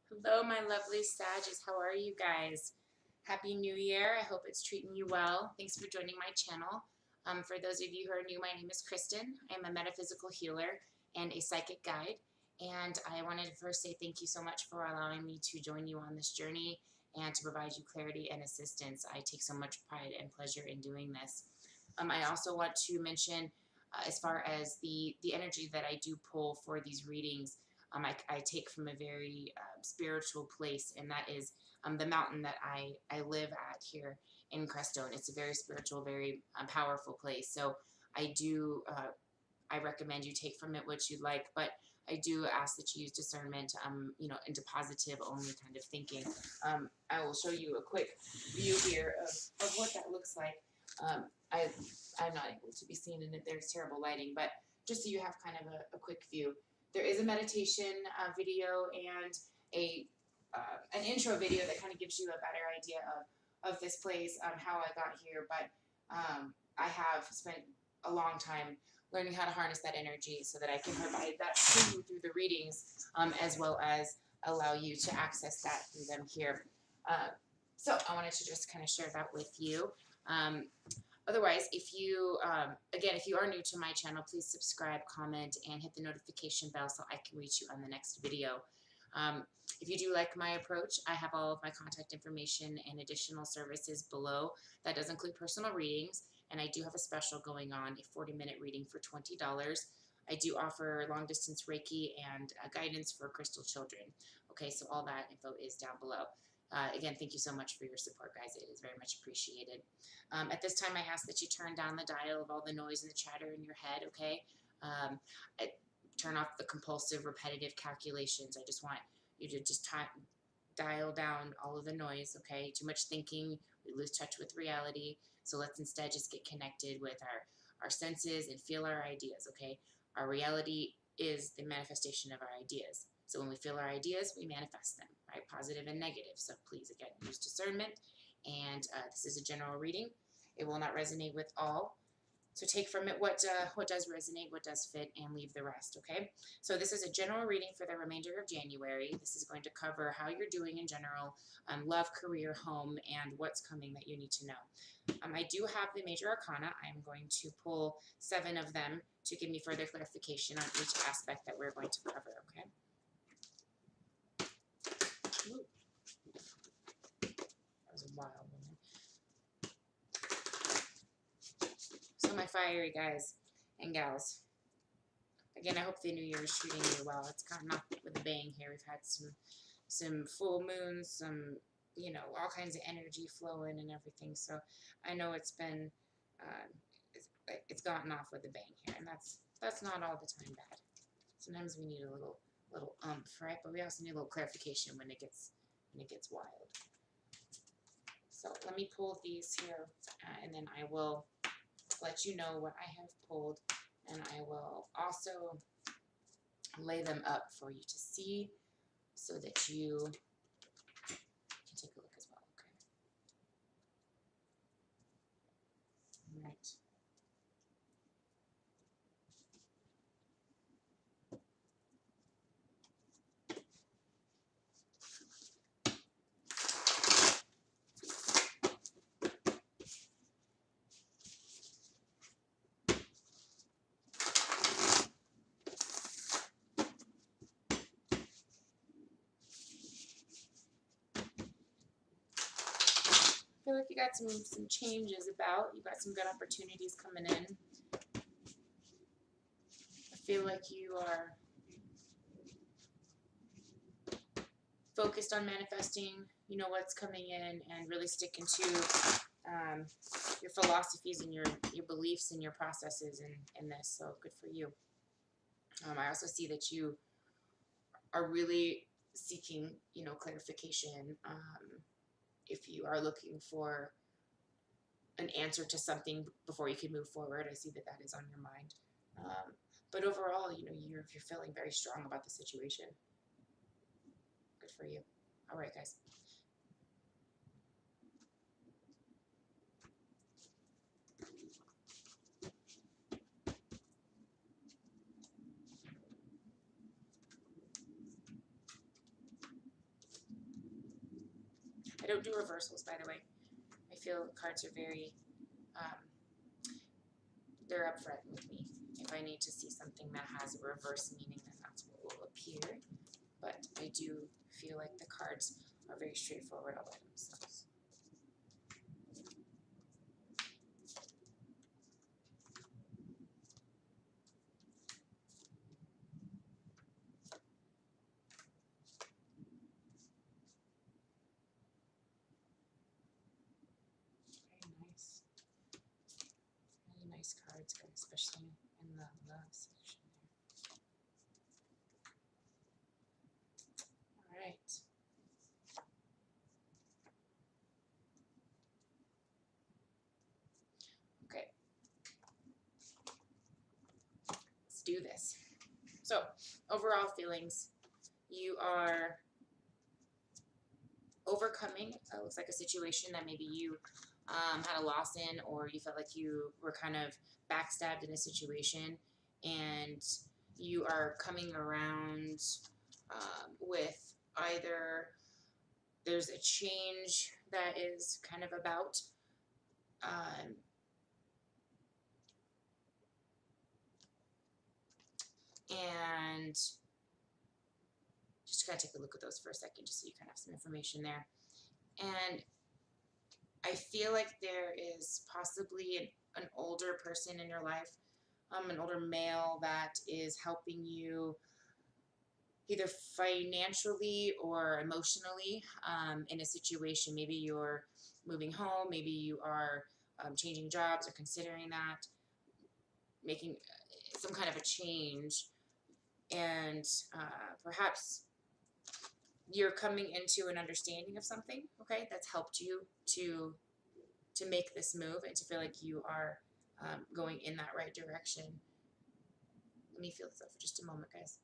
Hello, my lovely Sagittarius. How are you guys? Happy New Year. I hope it's treating you well. Thanks for joining my channel. For those of you who are new, my name is Kristen. I'm a metaphysical healer and a psychic guide. And I wanted to first say thank you so much for allowing me to join you on this journey and to provide you clarity and assistance. I take so much pride and pleasure in doing this. I also want to mention, as far as the energy that I do pull for these readings, I take from a very spiritual place, and that is the mountain that I live at here in Crestone. It's a very spiritual, very powerful place. So I recommend you take from it what you like, but I do ask that you use discernment, into positive only kind of thinking. I will show you a quick view here of what that looks like. I'm not able to be seen in it. There's terrible lighting, but just so you have kind of a quick view. There is a meditation video and an intro video that kind of gives you a better idea of this place, how I got here. But I have spent a long time learning how to harness that energy so that I can provide that to you through the readings, as well as allow you to access that through them here. So I wanted to just kind of share that with you. Otherwise, if you, again, if you are new to my channel, please subscribe, comment, and hit the notification bell so I can reach you on the next video. If you do like my approach, I have all of my contact information and additional services below. That does include personal readings, and I do have a special going on, a 40-minute reading for $20. I do offer long-distance Reiki and guidance for crystal children. Okay, so all that info is down below. Again, thank you so much for your support, guys. It is very much appreciated. At this time, I ask that you turn down the dial of all the noise and the chatter in your head, okay? Turn off the compulsive, repetitive calculations. I just want you to just dial down all of the noise, okay? Too much thinking, we lose touch with reality. So let's instead just get connected with our senses and feel our ideas, okay? Our reality is the manifestation of our ideas. So when we feel our ideas, we manifest them, right? Positive and negative. So please, again, use discernment. And this is a general reading. It will not resonate with all. So take from it what does resonate, what does fit, and leave the rest, okay? So this is a general reading for the remainder of January. This is going to cover how you're doing in general, love, career, home, and what's coming that you need to know. I do have the major arcana. I'm going to pull 7 of them to give me further clarification on each aspect that we're going to cover, okay? Ooh. That was a wild one. So my fiery guys and gals, again, I hope the new year is treating you well. It's gotten off with a bang here. We've had some full moons, some, all kinds of energy flowing and everything. So I know it's been, it's gotten off with a bang here, and that's not all the time bad. Sometimes we need a little umph, right? But we also need a little clarification when it gets wild. So let me pull these here, and then I will let you know what I have pulled, and I will also lay them up for you to see so that you can take a look as well, okay? All right. I feel like you got some changes about. You got some good opportunities coming in. I feel like you are focused on manifesting, what's coming in, and really sticking to your philosophies and your beliefs and your processes in this. So good for you. I also see that you are really seeking, clarification. If you are looking for an answer to something before you can move forward, I see that is on your mind. But overall, you're feeling very strong about the situation. Good for you. All right, guys. I don't do reversals, by the way. I feel cards are very, they're upfront with me. If I need to see something that has a reverse meaning, then that's what will appear. But I do feel like the cards are very straightforward all by themselves. Very nice. Really nice cards, especially in the love section there. All right. Okay. Let's do this. So, overall feelings, you are overcoming, looks like a situation that maybe you had a loss in, or you felt like you were kind of backstabbed in a situation, and you are coming around with either there's a change that is kind of about, and just kind of take a look at those for a second, just so you kind of have some information there. And I feel like there is possibly an older person in your life, an older male that is helping you either financially or emotionally in a situation. Maybe you're moving home, maybe you are changing jobs or considering that, making some kind of a change, and perhaps you're coming into an understanding of something, okay, that's helped you to make this move and to feel like you are going in that right direction. Let me feel this out for just a moment, guys.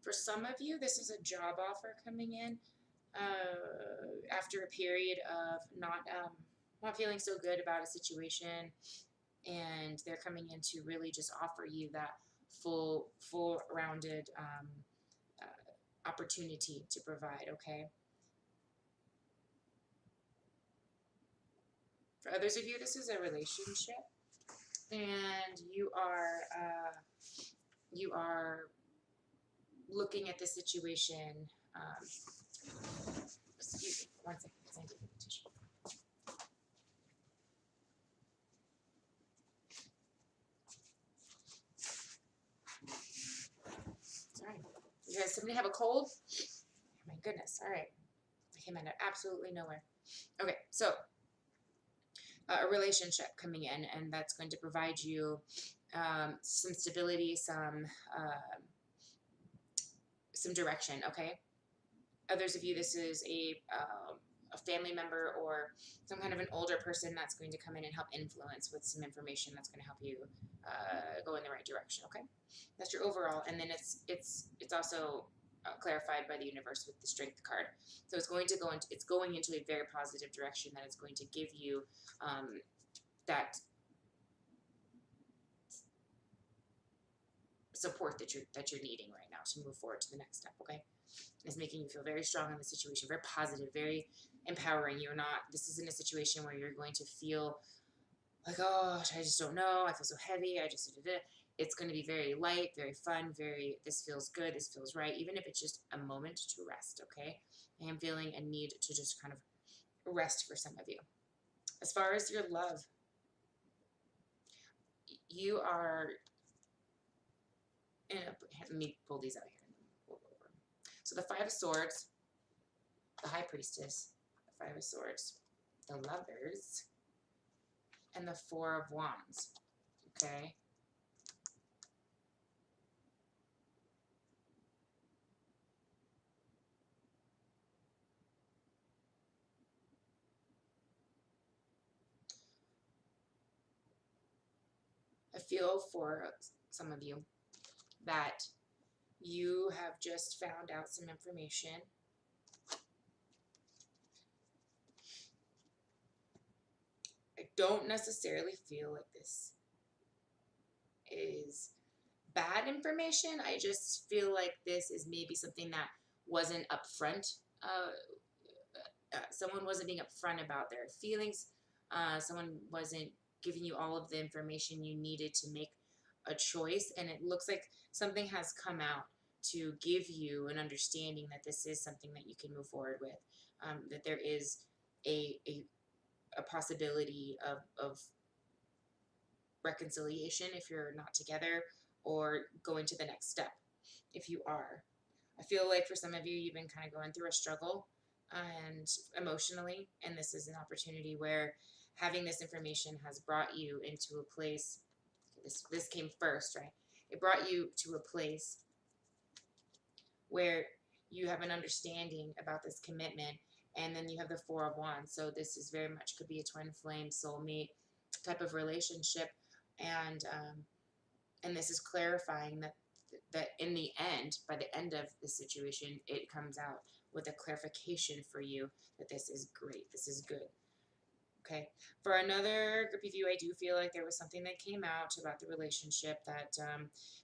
For some of you, this is a job offer coming in after a period of not feeling so good about a situation, and they're coming in to really just offer you that full rounded opportunity to provide. Okay. For others of you, this is a relationship, and you are looking at the situation. Excuse me, one second. I need to get a tissue. Sorry. You guys, somebody have a cold? Oh my goodness. All right. I came out of absolutely nowhere. Okay, so a relationship coming in, and that's going to provide you some stability, some direction. Okay. Others of you, this is a family member or some kind of an older person that's going to come in and help influence with some information that's going to help you go in the right direction. Okay, that's your overall, and then it's also clarified by the universe with the Strength card. So it's going into a very positive direction that is going to give you that support that you're needing right now to move forward to the next step. Okay. Is making you feel very strong in the situation, very positive, very empowering. This isn't a situation where you're going to feel like, oh, I just don't know, I feel so heavy, it's going to be very light, very fun, this feels good, this feels right, even if it's just a moment to rest. Okay. I am feeling a need to just kind of rest for some of you. As far as your love, you are let me pull these out here. So the Five of Swords, the High Priestess, the Five of Swords, the Lovers, and the Four of Wands. Okay. I feel for some of you that you have just found out some information. I don't necessarily feel like this is bad information. I just feel like this is maybe something that wasn't upfront. Someone wasn't being upfront about their feelings. Someone wasn't giving you all of the information you needed to make a choice. And it looks like something has come out to give you an understanding that this is something that you can move forward with. That there is a possibility of reconciliation if you're not together, or going to the next step if you are. I feel like for some of you, you've been kind of going through a struggle and emotionally, and this is an opportunity where having this information has brought you into a place. This came first, right? It brought you to a place where you have an understanding about this commitment, and then you have the Four of Wands. So this is very much could be a twin flame, soulmate type of relationship, and this is clarifying that in the end, by the end of the situation, it comes out with a clarification for you that this is great, this is good. Okay, for another group of you, I do feel like there was something that came out about the relationship that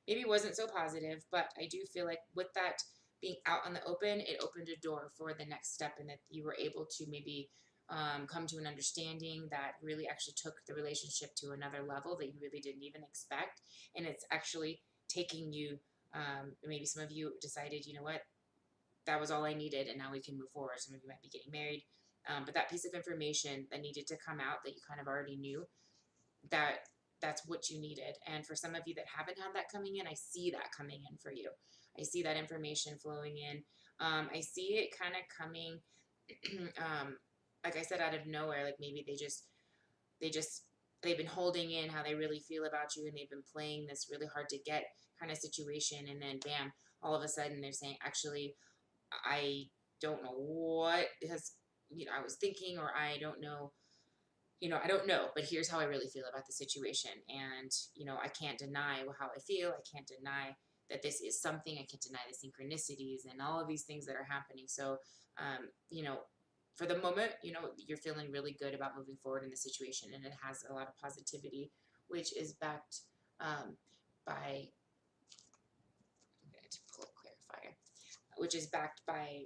maybe wasn't so positive, but I do feel like with that being out in the open, it opened a door for the next step, and that you were able to maybe come to an understanding that really actually took the relationship to another level that you really didn't even expect. And it's actually taking you, maybe some of you decided, you know what, that was all I needed, and now we can move forward. Some of you might be getting married. But that piece of information that needed to come out that you kind of already knew, that's what you needed. And for some of you that haven't had that coming in, I see that coming in for you. I see that information flowing in. I see it kind of coming, like I said, out of nowhere. Like maybe they've been holding in how they really feel about you, and they've been playing this really hard to get kind of situation, and then bam, all of a sudden they're saying, actually, I don't know what has, I was thinking, or I don't know, I don't know, but here's how I really feel about the situation. And, I can't deny how I feel. I can't deny that this is something. I can't deny the synchronicities and all of these things that are happening. So, for the moment, you're feeling really good about moving forward in the situation, and it has a lot of positivity, which is backed by, I'm going to pull a clarifier, which is backed by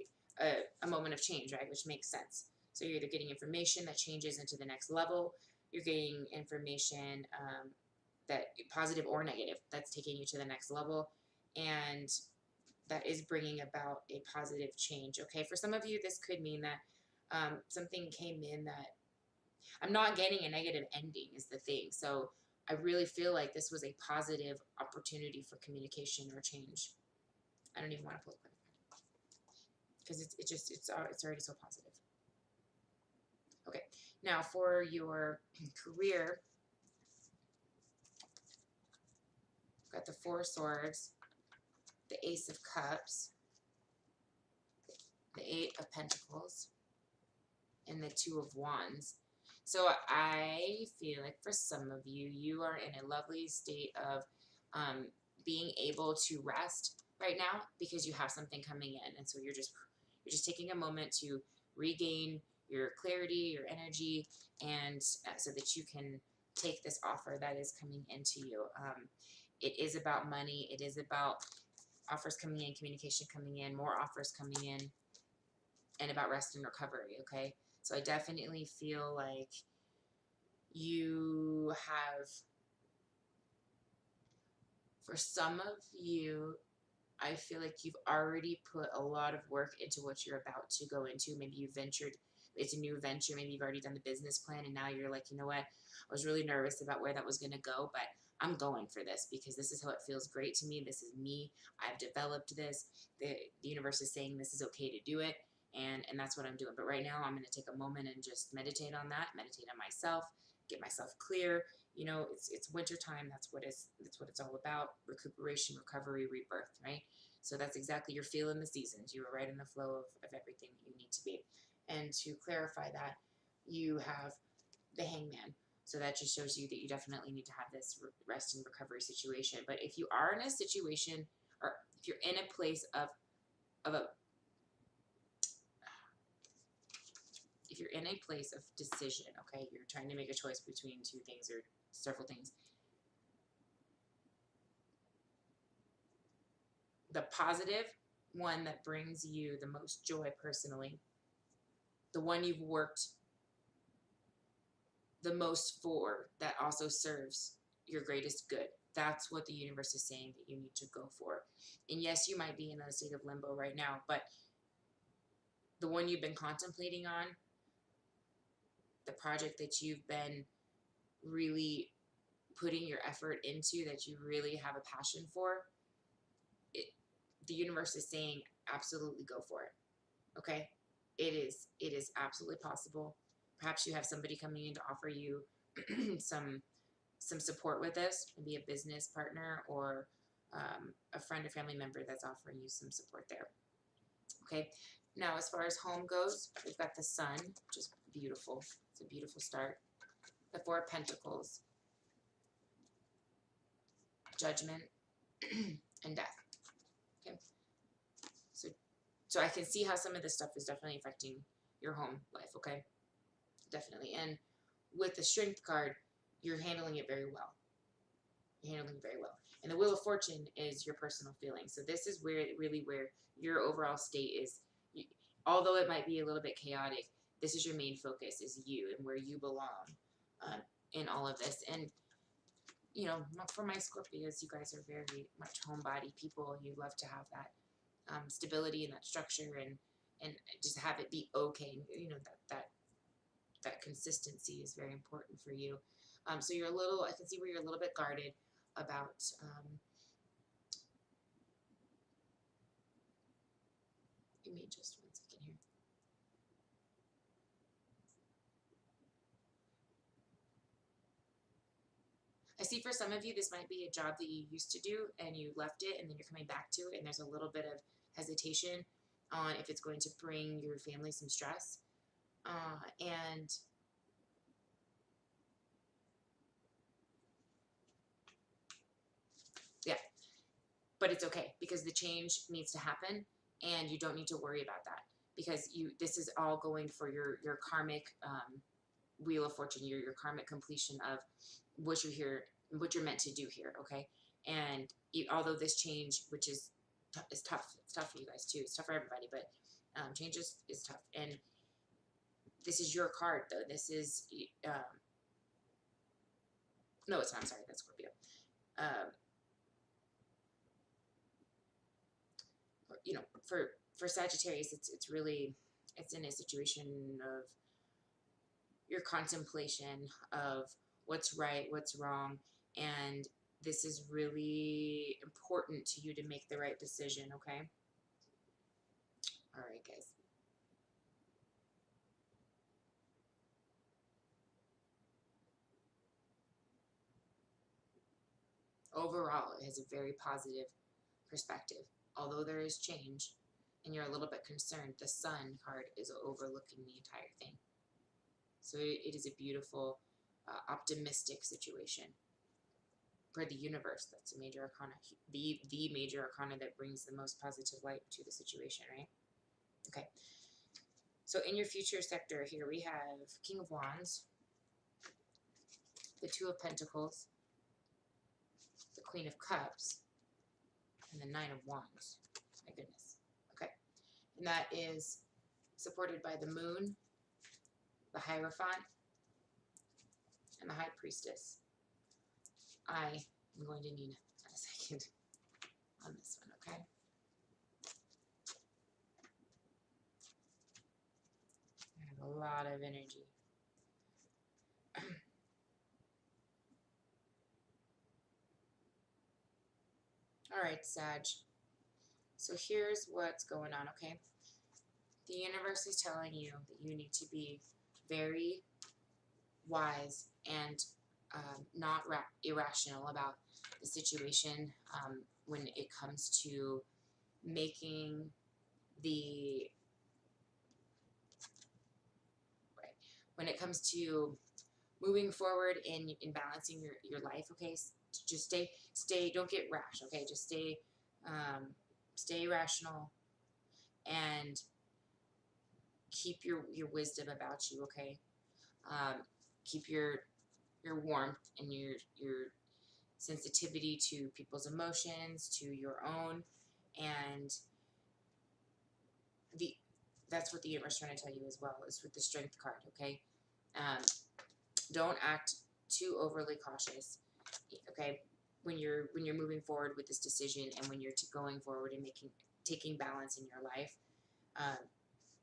a moment of change, right? Which makes sense. So you're either getting information that changes into the next level, you're getting information that positive or negative, that's taking you to the next level, and that is bringing about a positive change. Okay, for some of you, this could mean that something came in that I'm not getting a negative ending is the thing. So I really feel like this was a positive opportunity for communication or change. I don't even want to pull it because it's already so positive. Okay, now for your career, got the Four of Swords, the Ace of Cups, the Eight of Pentacles, and the Two of Wands. So I feel like for some of you, you are in a lovely state of being able to rest right now because you have something coming in, and so you're just taking a moment to regain your clarity, your energy, and so that you can take this offer that is coming into you. It is about money. It is about offers coming in, communication coming in, more offers coming in, and about rest and recovery, okay? So I definitely feel like you have, for some of you, I feel like you've already put a lot of work into what you're about to go into. Maybe you ventured, it's a new venture. Maybe you've already done the business plan, and now you're like, you know what? I was really nervous about where that was going to go, but I'm going for this because this is how it feels great to me. This is me. I've developed this. The universe is saying this is okay to do it, and that's what I'm doing. But right now, I'm going to take a moment and just meditate on that, meditate on myself, get myself clear. It's winter time. That's what it's all about. Recuperation, recovery, rebirth, right? So that's exactly, you're feeling the seasons. You are right in the flow of everything that you need to be. And to clarify that, you have the Hangman. So that just shows you that you definitely need to have this rest and recovery situation. But if you are in a situation, or if you're in a place if you're in a place of decision, okay, you're trying to make a choice between two things or several things, the positive one that brings you the most joy personally, the one you've worked the most for, that also serves your greatest good, that's what the universe is saying that you need to go for. And yes, you might be in a state of limbo right now, but the one you've been contemplating on, the project that you've been really putting your effort into, that you really have a passion for, the universe is saying absolutely go for it. Okay, it is absolutely possible. Perhaps you have somebody coming in to offer you some support with this, maybe a business partner or a friend or family member that's offering you some support there. Okay, now as far as home goes, we've got the Sun, which is beautiful. It's a beautiful start. The Four of Pentacles, Judgment, and Death. Okay, so I can see how some of this stuff is definitely affecting your home life. Okay, definitely. And with the Strength card, you're handling it very well. You're handling it very well. And the Wheel of Fortune is your personal feelings. So this is where really where your overall state is. Although it might be a little bit chaotic, this is your main focus, is you and where you belong in all of this. And you know, for my Scorpios, you guys are very much homebody people. You love to have that stability and that structure, and just have it be okay. You know, that consistency is very important for you. So you're a little, I can see where you're a little bit guarded about give me just 1 second here. I see for some of you, this might be a job that you used to do and you left it and then you're coming back to it, and there's a little bit of hesitation on if it's going to bring your family some stress. And yeah, but it's okay because the change needs to happen and you don't need to worry about that, because this is all going for your karmic Wheel of Fortune, your karmic completion of what you're here, what you're meant to do here. Okay, and although this change, which is tough, it's tough for you guys too. It's tough for everybody, but change is tough. And this is your card, though. This is no, it's not. I'm sorry, that's Scorpio. You know, for Sagittarius, it's really, it's in a situation of your contemplation of what's right, what's wrong, and this is really important to you to make the right decision. Okay. All right, guys. Overall, it has a very positive perspective. Although there is change and you're a little bit concerned, the Sun card is overlooking the entire thing. So it is a beautiful, optimistic situation for the universe. That's a major arcana, the major arcana that brings the most positive light to the situation, right? Okay. So in your future sector here, we have King of Wands, the Two of Pentacles, the Queen of Cups, and the Nine of Wands. My goodness. Okay. And that is supported by the Moon, the Hierophant, and the High Priestess. I am going to need a second on this one, okay? I have a lot of energy. All right, Sag. So here's what's going on, okay? The universe is telling you that you need to be very wise and not irrational about the situation when it comes to making when it comes to moving forward in balancing your life, okay? Just stay, don't get rash, okay? Just stay rational and keep your wisdom about you, okay? Keep your warmth and your sensitivity to people's emotions, to your own, and that's what the universe is trying to tell you as well, is with the Strength card, okay? Don't act too overly cautious, okay? When you're moving forward with this decision, and when you're going forward and taking balance in your life,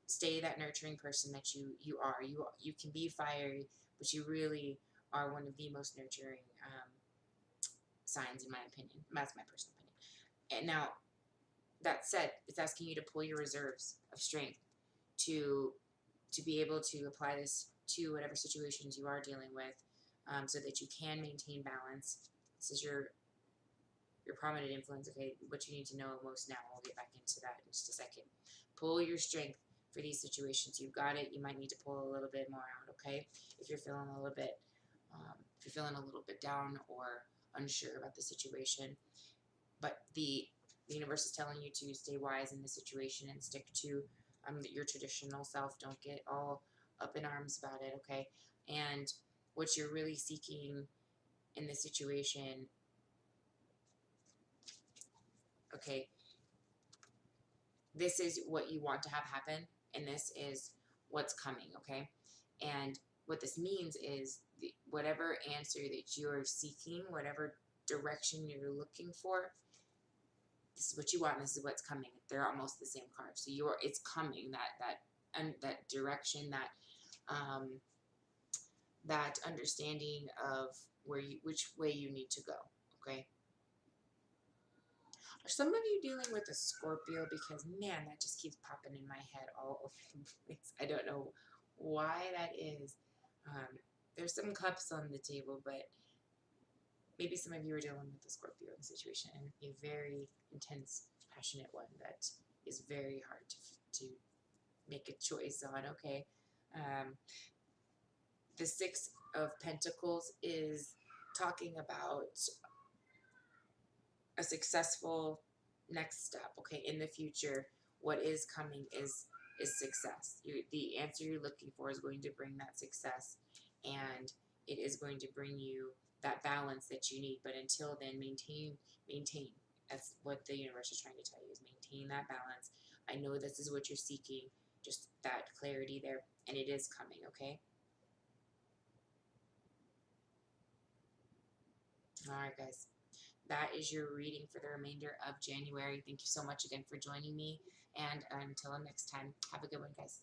stay that nurturing person that you are. You can be fiery, but you really are one of the most nurturing signs, in my opinion. That's my personal opinion. And now, that said, it's asking you to pull your reserves of strength to be able to apply this to whatever situations you are dealing with, so that you can maintain balance. This is your prominent influence, okay? What you need to know most now. We'll get back into that in just a second. Pull your strength for these situations. You've got it. You might need to pull a little bit more out, okay? If you're feeling a little bit, down or unsure about the situation, but the universe is telling you to stay wise in the situation and stick to your traditional self. Don't get all up in arms about it, okay? And what you're really seeking in this situation, okay, this is what you want to have happen, and this is what's coming, okay? And what this means is whatever answer that you're seeking, whatever direction you're looking for, this is what you want, and this is what's coming. They're almost the same cards. So it's coming, that direction, that understanding of which way you need to go, okay? Are some of you dealing with a Scorpio? Because, man, that just keeps popping in my head all over the place. I don't know why that is. There's some cups on the table, but maybe some of you are dealing with a Scorpio in the situation, and a very intense, passionate one that is very hard to make a choice on, okay? The Six of Pentacles is talking about a successful next step, okay? In the future, what is coming is success. The answer you're looking for is going to bring that success, and it is going to bring you that balance that you need. But until then, maintain. That's what the universe is trying to tell you, is maintain that balance. I know this is what you're seeking, just that clarity there, and it is coming, okay? All right, guys. That is your reading for the remainder of January. Thank you so much again for joining me. And until next time, have a good one, guys.